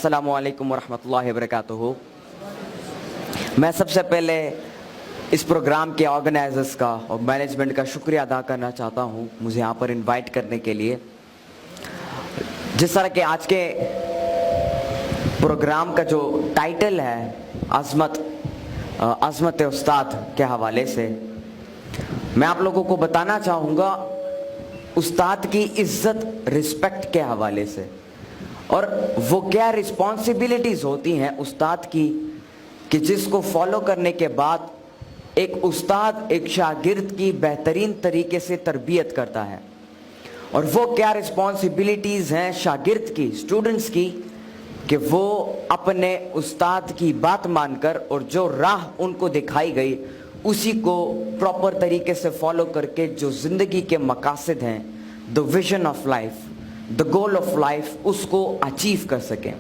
अस्सलामु अलैकुम वरहमतुल्लाहि वबरकातुहू। मैं सबसे पहले इस प्रोग्राम के ऑर्गेनाइजर्स का और मैनेजमेंट का शुक्रिया अदा करना चाहता हूँ मुझे यहाँ पर इनवाइट करने के लिए। जिस तरह के आज के प्रोग्राम का जो टाइटल है अज़मत उस्ताद के हवाले से, मैं आप लोगों को बताना चाहूँगा उस्ताद की इज्जत रिस्पेक्ट के हवाले से, और वो क्या रिस्पॉन्सिबिलिटीज़ होती हैं उस्ताद की कि जिसको फॉलो करने के बाद एक उस्ताद एक शागिर्द की बेहतरीन तरीके से तरबियत करता है। और वो क्या रिस्पॉन्सिबिलिटीज़ हैं शागिर्द की, स्टूडेंट्स की, कि वो अपने उस्ताद की बात मानकर और जो राह उनको दिखाई गई उसी को प्रॉपर तरीके से फॉलो करके जो ज़िंदगी के मकासद हैं, the vision of life, the goal of life, उसको अचीव कर सकें।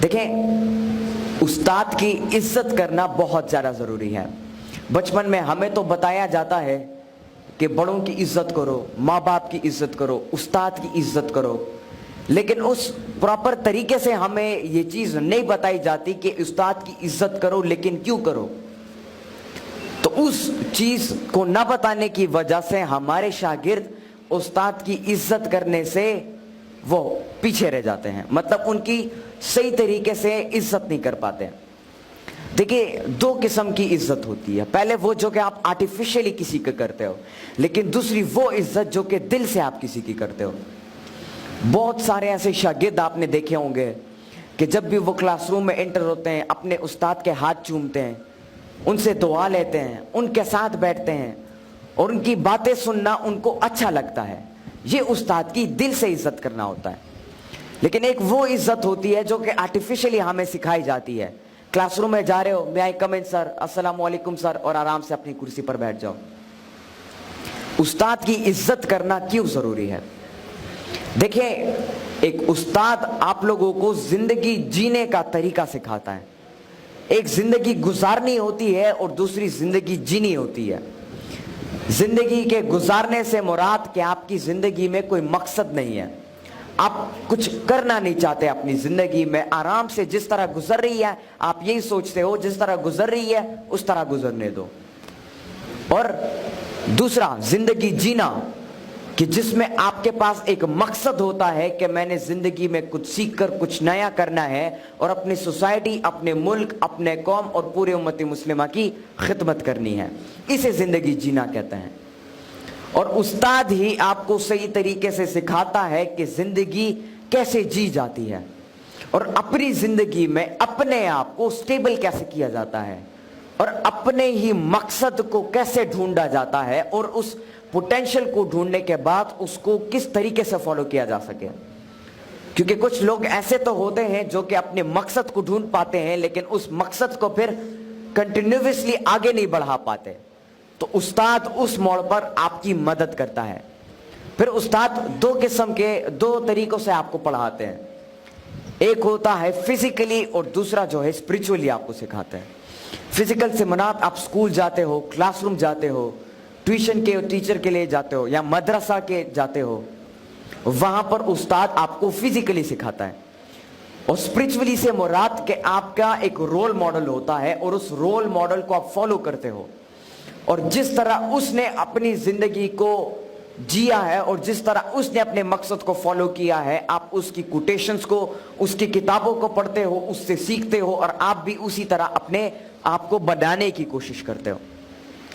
देखें, उस्ताद की इज्जत करना बहुत ज़्यादा ज़रूरी है। बचपन में हमें तो बताया जाता है कि बड़ों की इज्जत करो, माँ बाप की इज्जत करो, उस्ताद की इज्जत करो, लेकिन उस प्रॉपर तरीके से हमें ये चीज़ नहीं बताई जाती कि उस्ताद की इज्जत करो, लेकिन क्यों करो। तो उस चीज़ को न बताने की वजह से हमारे शागिर्द उस्ताद की इज्जत करने से वो पीछे रह जाते हैं, मतलब उनकी सही तरीके से इज्जत नहीं कर पाते हैं। देखिए, दो किस्म की इज्जत होती है। पहले वो जो कि आप आर्टिफिशियली किसी का करते हो, लेकिन दूसरी वो इज्जत जो कि दिल से आप किसी की करते हो। बहुत सारे ऐसे शागिर्द आपने देखे होंगे कि जब भी वो क्लासरूम में एंटर होते हैं अपने उस्ताद के हाथ चूमते हैं, उनसे दुआ लेते हैं, उनके साथ बैठते हैं और उनकी बातें सुनना उनको अच्छा लगता है। ये उस्ताद की दिल से इज्जत करना होता है। लेकिन एक वो इज्जत होती है जो कि आर्टिफिशियली हमें सिखाई जाती है। क्लासरूम में जा रहे हो, मे आई कम इन सर, अस्सलामु अलैकुम सर, और आराम से अपनी कुर्सी पर बैठ जाओ। उस्ताद की इज्जत करना क्यों जरूरी है? देखिए, एक उस्ताद आप लोगों को जिंदगी जीने का तरीका सिखाता है। एक जिंदगी गुजारनी होती है और दूसरी जिंदगी जीनी होती है। जिंदगी के गुजारने से मुराद कि आपकी जिंदगी में कोई मकसद नहीं है, आप कुछ करना नहीं चाहते अपनी जिंदगी में, आराम से जिस तरह गुजर रही है आप यही सोचते हो जिस तरह गुजर रही है उस तरह गुजरने दो। और दूसरा जिंदगी जीना कि जिसमें आपके पास एक मकसद होता है कि मैंने जिंदगी में कुछ सीखकर कुछ नया करना है और अपनी सोसाइटी, अपने मुल्क, अपने कौम और पूरे उम्मती मुस्लिमा की खिदमत करनी है। इसे जिंदगी जीना कहते हैं। और उस्ताद ही आपको सही तरीके से सिखाता है कि जिंदगी कैसे जी जाती है और अपनी जिंदगी में अपने आप को स्टेबल कैसे किया जाता है और अपने ही मकसद को कैसे ढूंढा जाता है और उस पोटेंशियल को ढूंढने के बाद उसको किस तरीके से फॉलो किया जा सके। क्योंकि कुछ लोग ऐसे तो होते हैं जो कि अपने मकसद को ढूंढ पाते हैं लेकिन उस मकसद को फिर कंटिन्यूअसली आगे नहीं बढ़ा पाते। तो उस्ताद उस मोड़ पर आपकी मदद करता है। फिर उस्ताद दो किस्म के, दो तरीकों से आपको पढ़ाते हैं। एक होता है फिजिकली और दूसरा जो है स्पिरिचुअली आपको सिखाते हैं। फिजिकल से मुराद आप स्कूल जाते हो, क्लासरूम जाते हो, ट्यूशन के टीचर के लिए जाते हो या मदरसा के जाते हो, वहां पर उस्ताद आपको फिजिकली सिखाता है। और स्पिरिचुअली से मुराद के आपका एक रोल मॉडल होता है और उस रोल मॉडल को आप फॉलो करते हो और जिस तरह उसने अपनी जिंदगी को जिया है और जिस तरह उसने अपने मकसद को फॉलो किया है, आप उसकी कोटेशंस को, उसकी किताबों को पढ़ते हो, उससे सीखते हो और आप भी उसी तरह अपने आप को बनाने की कोशिश करते हो।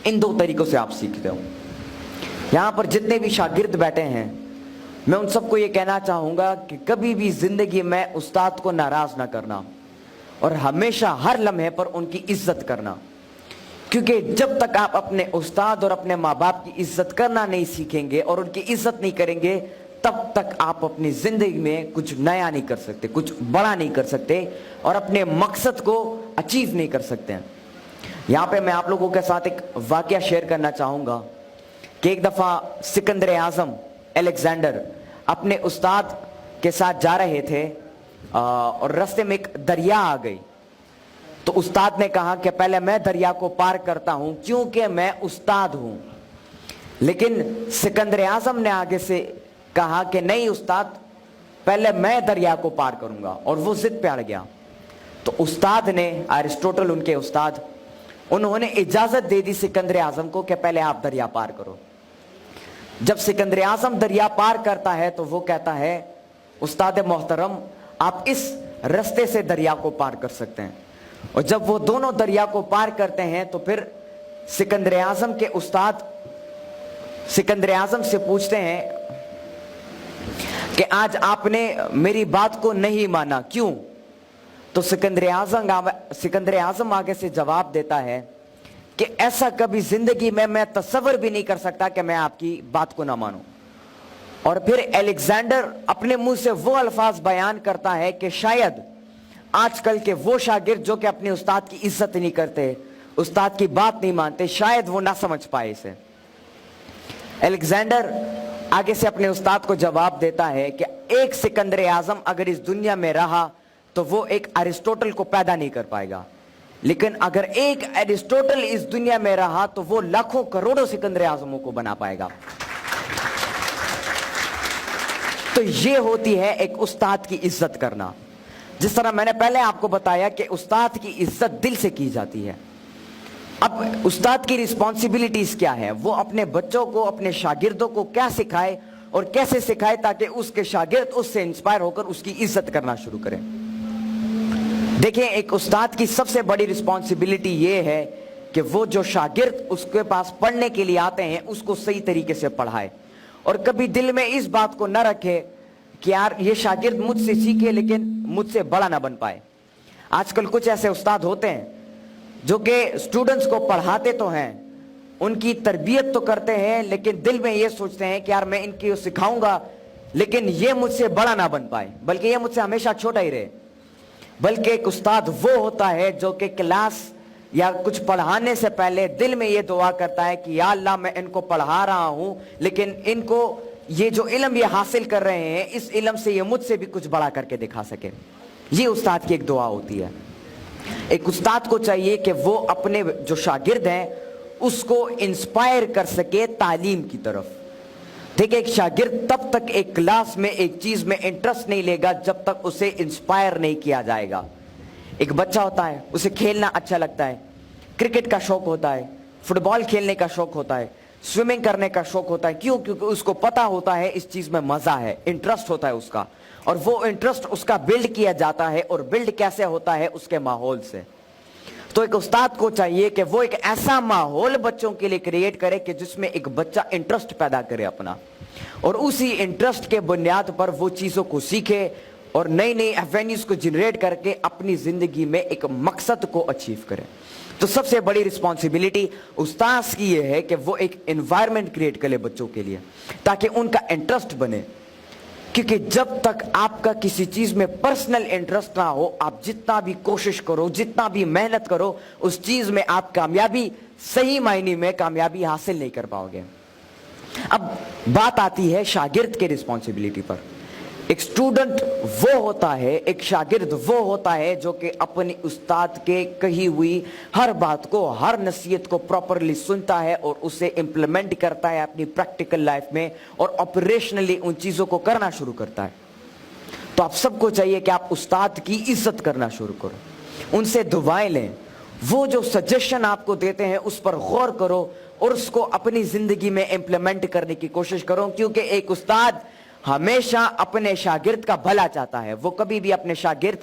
इन दो तरीकों से आप सीखते हो। यहां पर जितने भी शागिर्द बैठे हैं, मैं उन सबको ये कहना चाहूंगा कि कभी भी जिंदगी में उस्ताद को नाराज ना करना और हमेशा हर लम्हे पर उनकी इज्जत करना। क्योंकि जब तक आप अपने उस्ताद और अपने माँ बाप की इज्जत करना नहीं सीखेंगे और उनकी इज्जत नहीं करेंगे, तब तक आप अपनी जिंदगी में कुछ नया नहीं कर सकते, कुछ बड़ा नहीं कर सकते और अपने मकसद को अचीव नहीं कर सकते हैं। यहाँ पे मैं आप लोगों के साथ एक वाकया शेयर करना चाहूँगा कि एक दफ़ा सिकंदर आज़म अलेक्जेंडर अपने उस्ताद के साथ जा रहे थे और रास्ते में एक दरिया आ गई। तो उस्ताद ने कहा कि पहले मैं दरिया को पार करता हूं क्योंकि मैं उस्ताद हूं। लेकिन सिकंदर आज़म ने आगे से कहा कि नहीं उस्ताद, पहले मैं दरिया को पार करूंगा, और वो जिद पे अड़ गया। तो उस्ताद ने, अरिस्टोटल उनके उस्ताद, उन्होंने इजाजत दे दी सिकंदर आजम को कि पहले आप दरिया पार करो। जब सिकंदर आजम दरिया पार करता है तो वो कहता है, उस्ताद मोहतरम आप इस रास्ते से दरिया को पार कर सकते हैं। और जब वो दोनों दरिया को पार करते हैं तो फिर सिकंदर आजम के उस्ताद सिकंदर आजम से पूछते हैं कि आज आपने मेरी बात को नहीं माना, क्यों? तो सिकंदर आजम आगे से जवाब देता है कि ऐसा कभी जिंदगी में मैं तसव्वुर भी नहीं कर सकता कि मैं आपकी बात को ना मानूं। और फिर अलेक्जेंडर अपने मुंह से वो अल्फाज बयान करता है कि शायद आजकल के वो शागिर्द जो कि अपने उस्ताद की इज्जत नहीं करते, उस्ताद की बात नहीं मानते, शायद वो ना समझ पाए इसे। अलेक्जेंडर आगे से अपने उस्ताद को जवाब देता है कि एक सिकंदर आजम अगर इस दुनिया में रहा तो वो एक अरिस्टोटल को पैदा नहीं कर पाएगा, लेकिन अगर एक अरिस्टोटल इस दुनिया में रहा तो वो लाखों करोड़ों सिकंदर आजमों को बना पाएगा। तो ये होती है एक उस्ताद की इज्जत करना। जिस तरह मैंने पहले आपको बताया कि उस्ताद की इज्जत दिल से की जाती है। अब उस्ताद की रिस्पॉन्सिबिलिटीज क्या है? वो अपने बच्चों को, अपने शागिर्दों को क्या सिखाए और कैसे सिखाए ताकि उसके शागिर्द उससे इंस्पायर होकर उसकी इज्जत करना शुरू करें। देखिए, एक उस्ताद की सबसे बड़ी रिस्पॉन्सिबिलिटी ये है कि वो जो शागिर्द उसके पास पढ़ने के लिए आते हैं उसको सही तरीके से पढ़ाए, और कभी दिल में इस बात को न रखे कि यार ये शागिर्द मुझसे सीखे लेकिन मुझसे बड़ा ना बन पाए। आजकल कुछ ऐसे उस्ताद होते हैं जो कि स्टूडेंट्स को पढ़ाते तो हैं, उनकी तरबियत तो करते हैं, लेकिन दिल में ये सोचते हैं कि यार मैं इनकी सिखाऊंगा लेकिन ये मुझसे बड़ा ना बन पाए, बल्कि ये मुझसे हमेशा छोटा ही रहे। बल्कि एक उस्ताद वो होता है जो कि क्लास या कुछ पढ़ाने से पहले दिल में ये दुआ करता है कि या अल्लाह मैं इनको पढ़ा रहा हूं, लेकिन इनको ये जो इल्म ये हासिल कर रहे हैं इस इल्म से ये मुझसे भी कुछ बड़ा करके दिखा सके। ये उस्ताद की एक दुआ होती है। एक उस्ताद को चाहिए कि वो अपने जो शागिर्द हैं उसको इंस्पायर कर सके तालीम की तरफ। देखिए, एक शागिर्द तब तक एक क्लास में एक चीज में इंटरेस्ट नहीं लेगा जब तक उसे इंस्पायर नहीं किया जाएगा। एक बच्चा होता है, उसे खेलना अच्छा लगता है, क्रिकेट का शौक होता है, फुटबॉल खेलने का शौक होता है, स्विमिंग करने का शौक होता है। क्यों? क्योंकि उसको पता होता है इस चीज में मजा है, इंटरेस्ट होता है उसका, और वो इंटरेस्ट उसका बिल्ड किया जाता है। और बिल्ड कैसे होता है? उसके माहौल से। तो एक उस्ताद को चाहिए कि वो एक ऐसा माहौल बच्चों के लिए क्रिएट करे कि जिसमें एक बच्चा इंटरेस्ट पैदा करे अपना, और उसी इंटरेस्ट के बुनियाद पर वो चीजों को सीखे और नई नई एवेन्यूज को जनरेट करके अपनी जिंदगी में एक मकसद को अचीव करे। तो सबसे बड़ी रिस्पॉन्सिबिलिटी उस्ताद की ये है कि वो एक एनवायरनमेंट क्रिएट करे बच्चों के लिए ताकि उनका इंटरेस्ट बने। क्योंकि जब तक आपका किसी चीज में पर्सनल इंटरेस्ट ना हो, आप जितना भी कोशिश करो, जितना भी मेहनत करो, उस चीज में आप कामयाबी, सही मायने में कामयाबी हासिल नहीं कर पाओगे। अब बात आती है शागिर्द के रिस्पॉन्सिबिलिटी पर। एक स्टूडेंट वो होता है, एक शागिर्द वो होता है जो कि अपने उस्ताद के कही हुई हर बात को, हर नसीहत को प्रॉपरली सुनता है और उसे इंप्लीमेंट करता है अपनी प्रैक्टिकल लाइफ में, और ऑपरेशनली उन चीजों को करना शुरू करता है। तो आप सबको चाहिए कि आप उस्ताद की इज्जत करना शुरू करो, उनसे दुआएं लें, वो जो सजेशन आपको देते हैं उस पर गौर करो और उसको अपनी जिंदगी में इंप्लीमेंट करने की कोशिश करो। क्योंकि एक उस्ताद हमेशा अपने शागिर्द का भला चाहता है। वो कभी भी अपने शागिर्द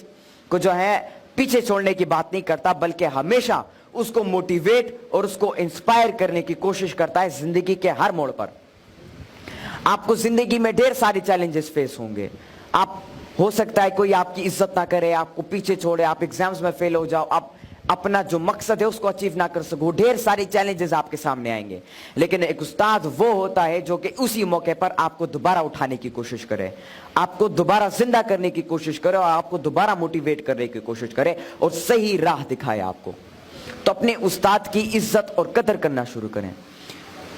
को जो है पीछे छोड़ने की बात नहीं करता, बल्कि हमेशा उसको मोटिवेट और उसको इंस्पायर करने की कोशिश करता है जिंदगी के हर मोड़ पर। आपको जिंदगी में ढेर सारे चैलेंजेस फेस होंगे। आप, हो सकता है कोई आपकी इज्जत ना करे, आपको पीछे छोड़े, आप एग्जाम्स में फेल हो जाओ, आप अपना जो मकसद है उसको अचीव ना कर सको, ढेर सारे चैलेंजेस आपके सामने आएंगे। लेकिन एक उस्ताद वो होता है जो कि उसी मौके पर आपको दोबारा उठाने की कोशिश करे, आपको दोबारा जिंदा करने की कोशिश करे और आपको दोबारा मोटिवेट करने की कोशिश करे और सही राह दिखाए आपको। तो अपने उस्ताद की इज्जत और कदर करना शुरू करें,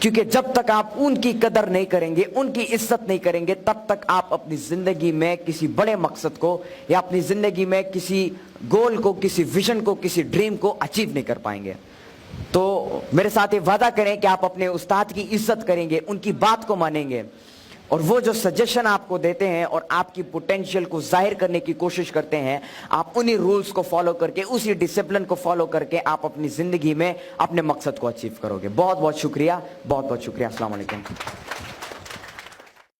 क्योंकि जब तक आप उनकी कदर नहीं करेंगे, उनकी इज्जत नहीं करेंगे, तब तक आप अपनी जिंदगी में किसी बड़े मकसद को या अपनी जिंदगी में किसी गोल को, किसी विजन को, किसी ड्रीम को अचीव नहीं कर पाएंगे। तो मेरे साथ ये वादा करें कि आप अपने उस्ताद की इज्जत करेंगे, उनकी बात को मानेंगे, और वो जो सजेशन आपको देते हैं और आपकी पोटेंशियल को जाहिर करने की कोशिश करते हैं, आप उन्हीं रूल्स को फॉलो करके, उसी डिसिप्लिन को फॉलो करके आप अपनी जिंदगी में अपने मकसद को अचीव करोगे। बहुत बहुत शुक्रिया, बहुत बहुत शुक्रिया। अस्सलाम वालेकुम।